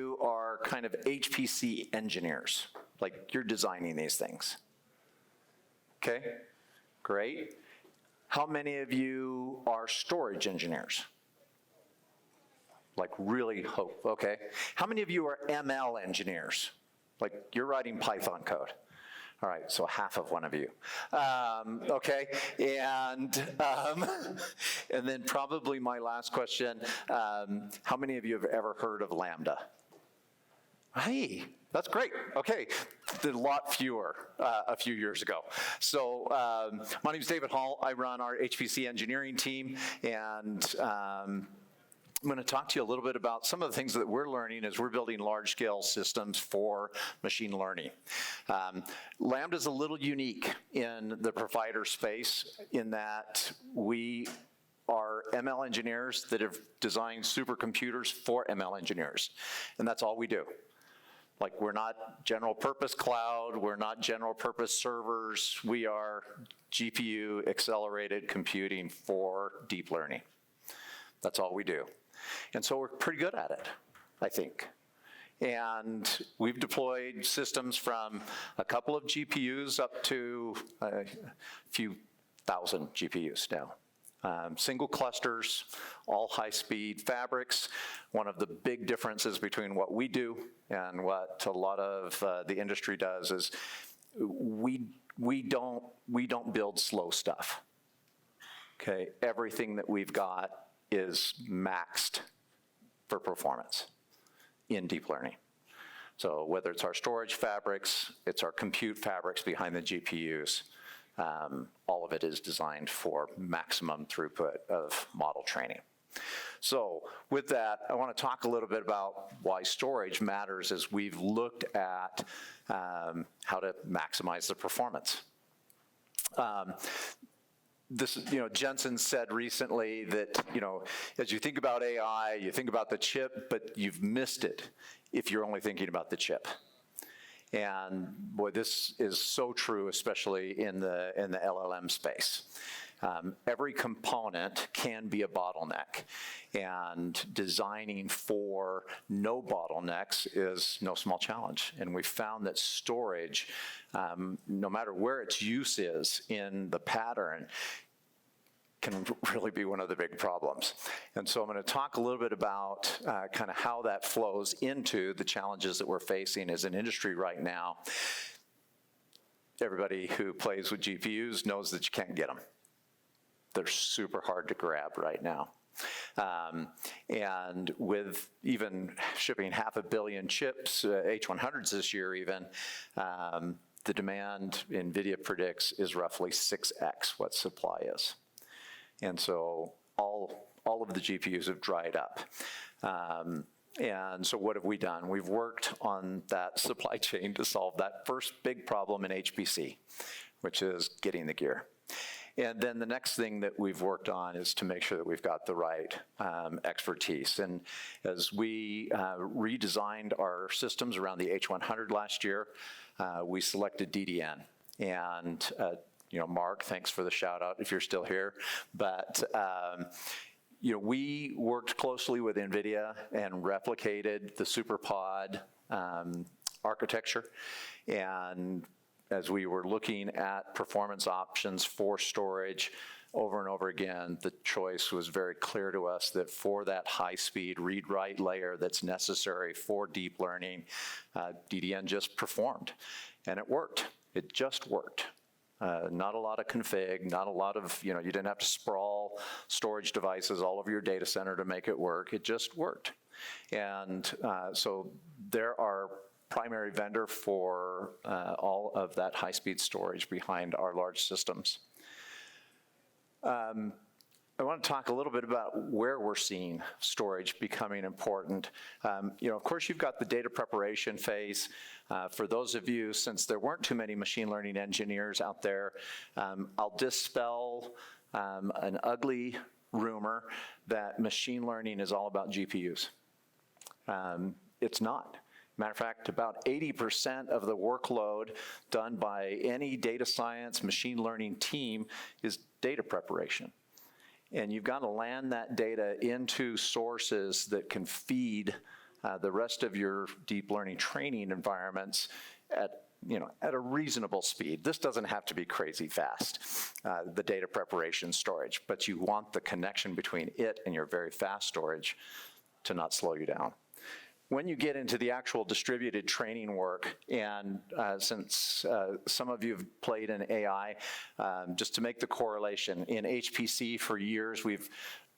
you are kind of HPC engineers? Like you're designing these things. Okay, great. How many of you are storage engineers? Like really hope, okay. How many of you are ML engineers? Like you're writing Python code. All right, so half of one of you. Okay, and then probably my last question, how many of you have ever heard of Lambda? Hey, that's great. Okay, a lot fewer a few years ago. So my name is David Hall. I run our HPC engineering team, and I'm going to talk to you a little bit about some of the things that we're learning as we're building large-scale systems for machine learning. Lambda is a little unique in the provider space in that we are ML engineers that have designed supercomputers for ML engineers, and that's all we do. Like, we're not general purpose cloud, we're not general purpose servers, we are GPU accelerated computing for deep learning. That's all we do. And so we're pretty good at it, I think. And we've deployed systems from a couple of GPUs up to a few thousand GPUs now. Single clusters, all high-speed fabrics. One of the big differences between what we do and what a lot of the industry does is we don't build slow stuff. Okay, everything that we've got is maxed for performance in deep learning. So whether it's our storage fabrics, it's our compute fabrics behind the GPUs, all of it is designed for maximum throughput of model training. So with that, I want to talk a little bit about why storage matters as we've looked at how to maximize the performance. Jensen said recently that, as you think about AI, you think about the chip, but you've missed it if you're only thinking about the chip. And boy, this is so true, especially in the LLM space. Every component can be a bottleneck, and designing for no bottlenecks is no small challenge. And we found that storage, no matter where its use is in the pattern, can really be one of the big problems. And so I'm going to talk a little bit about kind of how that flows into the challenges that we're facing as an industry right now. Everybody who plays with GPUs knows that you can't get them. They're super hard to grab right now. And with even shipping 500 million chips, H100s this year even, the demand NVIDIA predicts is roughly 6x what supply is. And so all of the GPUs have dried up. And so what have we done? We've worked on that supply chain to solve that first big problem in HPC, which is getting the gear. And then the next thing that we've worked on is to make sure that we've got the right expertise. And as we redesigned our systems around the H100 last year, we selected DDN. And Mark, thanks for the shout out if you're still here. But we worked closely with NVIDIA and replicated the SuperPod architecture. And as we were looking at performance options for storage over and over again, the choice was very clear to us that for that high-speed read-write layer that's necessary for deep learning, DDN just performed. And it worked. It just worked. Not a lot of config, not a lot of, you didn't have to sprawl storage devices all over your data center to make it work. It just worked. And so they're our primary vendor for all of that high-speed storage behind our large systems. I want to talk a little bit about where we're seeing storage becoming important. Of course, you've got the data preparation phase. For those of you, since there weren't too many machine learning engineers out there, I'll dispel an ugly rumor that machine learning is all about GPUs. It's not. Matter of fact, about 80% of the workload done by any data science machine learning team is data preparation. And you've got to land that data into sources that can feed the rest of your deep learning training environments at a reasonable speed. This doesn't have to be crazy fast, the data preparation storage, but you want the connection between it and your very fast storage to not slow you down. When you get into the actual distributed training work, and since some of you have played in AI, just to make the correlation, in HPC for years we've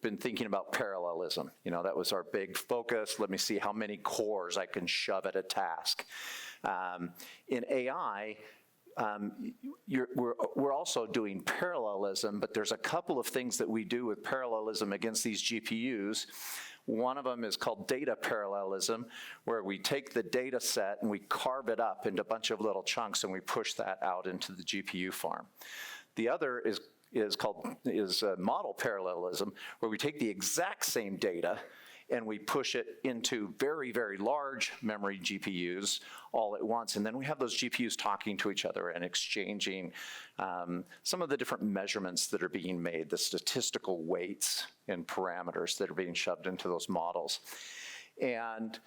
been thinking about parallelism. That was our big focus. Let me see how many cores I can shove at a task. In AI, we're also doing parallelism, but there's a couple of things that we do with parallelism against these GPUs. One of them is called data parallelism, where we take the data set and we carve it up into a bunch of little chunks and we push that out into the GPU farm. The other is model parallelism, where we take the exact same data and we push it into very, very large memory GPUs all at once. And then we have those GPUs talking to each other and exchanging some of the different measurements that are being made, the statistical weights and parameters that are being shoved into those models. And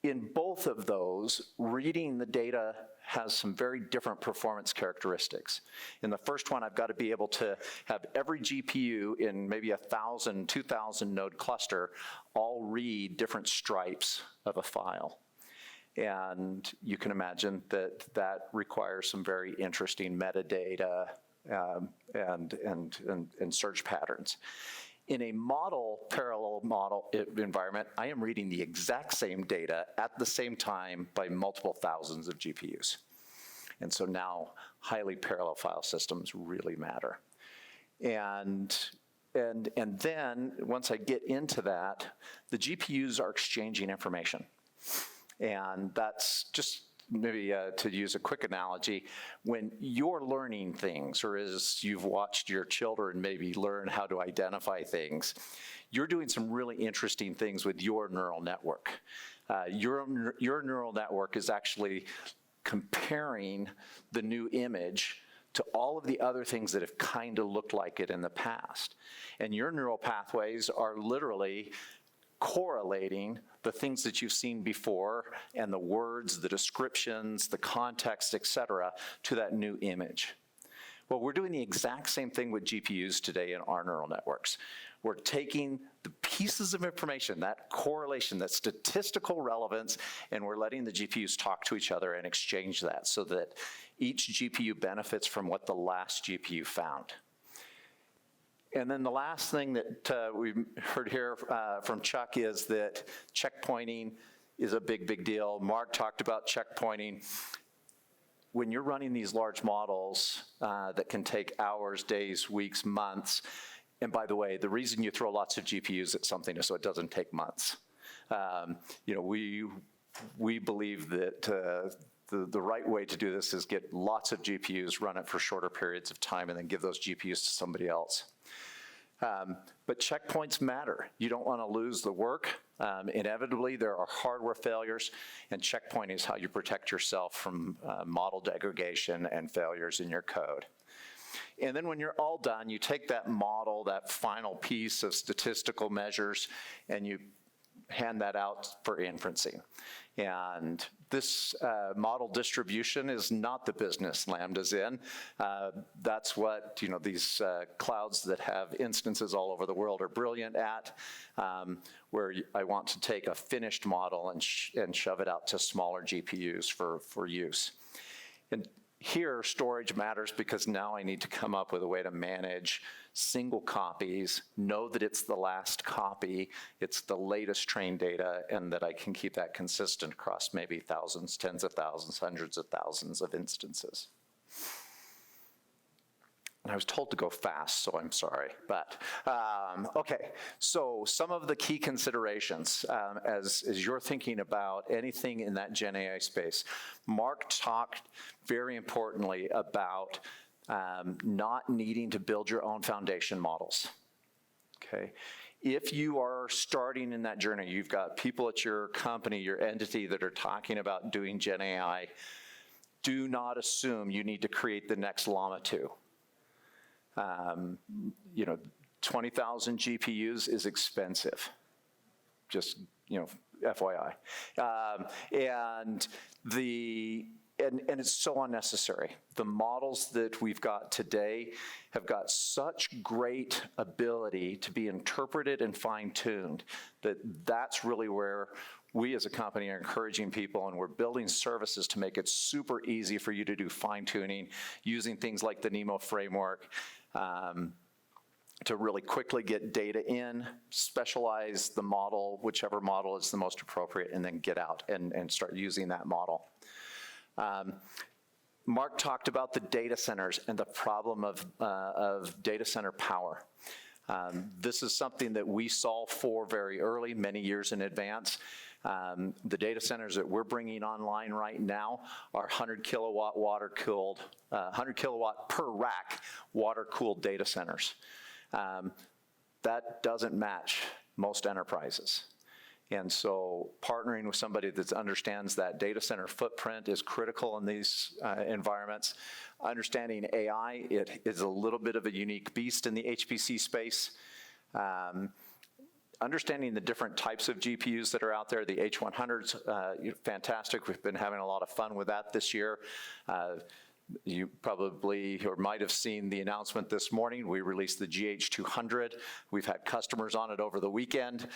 in both of those, reading the data has some very different performance characteristics. In the first one, I've got to be able to have every GPU in maybe 1,000, 2,000 node cluster all read different stripes of a file. And you can imagine that that requires some very interesting metadata and search patterns. In a parallel model environment, I am reading the exact same data at the same time by multiple thousands of GPUs. And so now highly parallel file systems really matter. And then once I get into that, the GPUs are exchanging information. And that's just maybe to use a quick analogy, when you're learning things, or as you've watched your children maybe learn how to identify things, you're doing some really interesting things with your neural network. Your neural network is actually comparing the new image to all of the other things that have kind of looked like it in the past. And your neural pathways are literally correlating the things that you've seen before and the words, the descriptions, the context, et cetera, to that new image. Well, we're doing the exact same thing with GPUs today in our neural networks. We're taking the pieces of information, that correlation, that statistical relevance, and we're letting the GPUs talk to each other and exchange that so that each GPU benefits from what the last GPU found. And then the last thing that we heard here from Chuck is that checkpointing is a big, big deal. Mark talked about checkpointing. When you're running these large models that can take hours, days, weeks, months, and by the way, the reason you throw lots of GPUs at something is so it doesn't take months. We believe that the right way to do this is get lots of GPUs, run it for shorter periods of time, and then give those GPUs to somebody else. But checkpoints matter. You don't want to lose the work. Inevitably, there are hardware failures, and checkpoint is how you protect yourself from model degradation and failures in your code. And then when you're all done, you take that model, that final piece of statistical measures, and you hand that out for inferencing. And this model distribution is not the business Lambda's in. That's what these clouds that have instances all over the world are brilliant at, where I want to take a finished model and shove it out to smaller GPUs for use. And here, storage matters because now I need to come up with a way to manage single copies, know that it's the last copy, it's the latest trained data, and that I can keep that consistent across maybe thousands, tens of thousands, hundreds of thousands of instances. And I was told to go fast, so I'm sorry. But, okay, so some of the key considerations as you're thinking about anything in that Gen AI space. Mark talked very importantly about not needing to build your own foundation models, okay? If you are starting in that journey, you've got people at your company, your entity that are talking about doing Gen AI, do not assume you need to create the next Llama 2. 20,000 GPUs is expensive. Just, FYI. And it's so unnecessary. The models that we've got today have got such great ability to be interpreted and fine-tuned that's really where we as a company are encouraging people, and we're building services to make it super easy for you to do fine-tuning using things like the NEMO framework to really quickly get data in, specialize the model, whichever model is the most appropriate, and then get out and start using that model. Mark talked about the data centers and the problem of data center power. This is something that we solved for very early, many years in advance. The data centers that we're bringing online right now are 100 kilowatt water-cooled, 100 kilowatt per rack water-cooled data centers. That doesn't match most enterprises. And so partnering with somebody that understands that data center footprint is critical in these environments. Understanding AI, it is a little bit of a unique beast in the HPC space. Understanding the different types of GPUs that are out there, the H100s, fantastic. We've been having a lot of fun with that this year. You probably or might have seen the announcement this morning. We released the GH200. We've had customers on it over the weekend.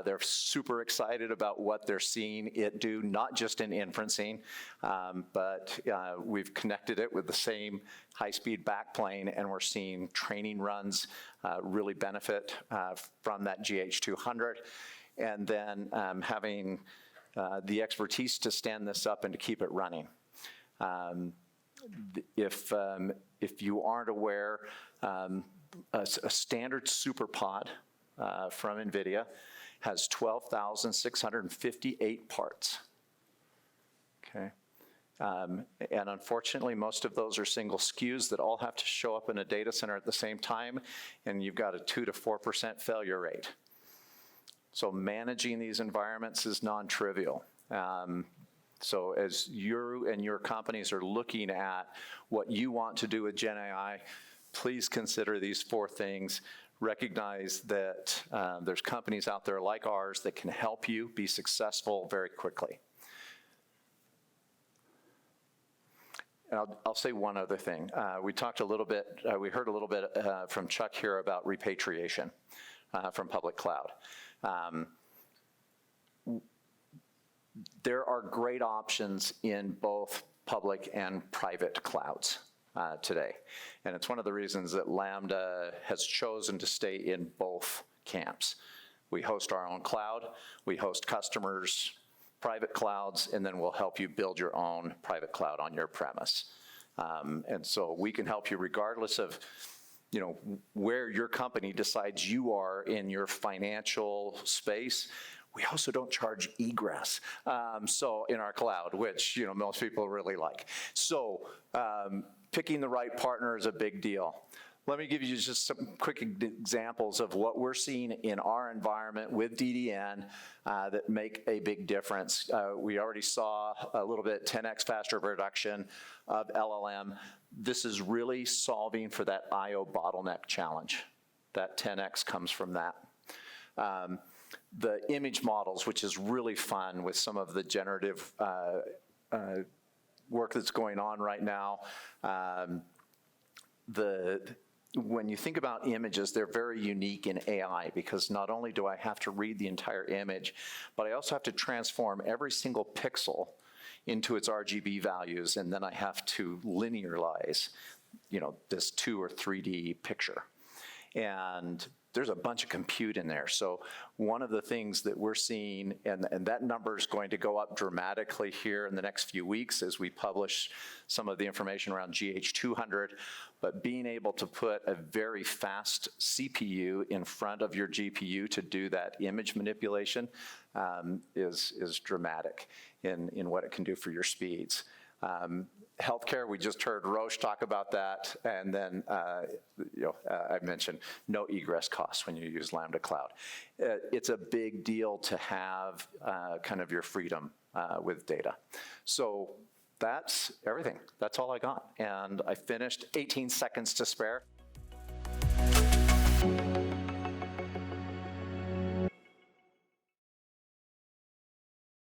They're super excited about what they're seeing it do, not just in inferencing, but we've connected it with the same high-speed backplane, and we're seeing training runs really benefit from that GH200. And then having the expertise to stand this up and to keep it running. If you aren't aware, a standard SuperPod from NVIDIA has 12,658 parts. Okay, and unfortunately, most of those are single SKUs that all have to show up in a data center at the same time, and you've got a 2 to 4% failure rate. So managing these environments is non-trivial. So as you and your companies are looking at what you want to do with Gen AI, please consider these 4 things. Recognize that there's companies out there like ours that can help you be successful very quickly. And I'll say one other thing. We talked a little bit, we heard a little bit from Chuck here about repatriation from public cloud. There are great options in both public and private clouds today. And it's one of the reasons that Lambda has chosen to stay in both camps. We host our own cloud, we host customers' private clouds, and then we'll help you build your own private cloud on your premise. And so we can help you regardless of where your company decides you are in your financial space. We also don't charge egress, so in our cloud, which most people really like. So picking the right partner is a big deal. Let me give you just some quick examples of what we're seeing in our environment with DDN that make a big difference. We already saw a little bit 10x faster production of LLM. This is really solving for that I/O bottleneck challenge. That 10x comes from that. The image models, which is really fun with some of the generative work that's going on right now. When you think about images, they're very unique in AI because not only do I have to read the entire image, but I also have to transform every single pixel into its RGB values, and then I have to linearize, this 2 or 3D picture. And there's a bunch of compute in there. So one of the things that we're seeing, and that number is going to go up dramatically here in the next few weeks as we publish some of the information around GH200, but being able to put a very fast CPU in front of your GPU to do that image manipulation is dramatic in what it can do for your speeds. Healthcare, we just heard Roche talk about that, and then I mentioned no egress costs when you use Lambda Cloud. It's a big deal to have kind of your freedom with data. So that's everything. That's all I got, and I finished 18 seconds to spare.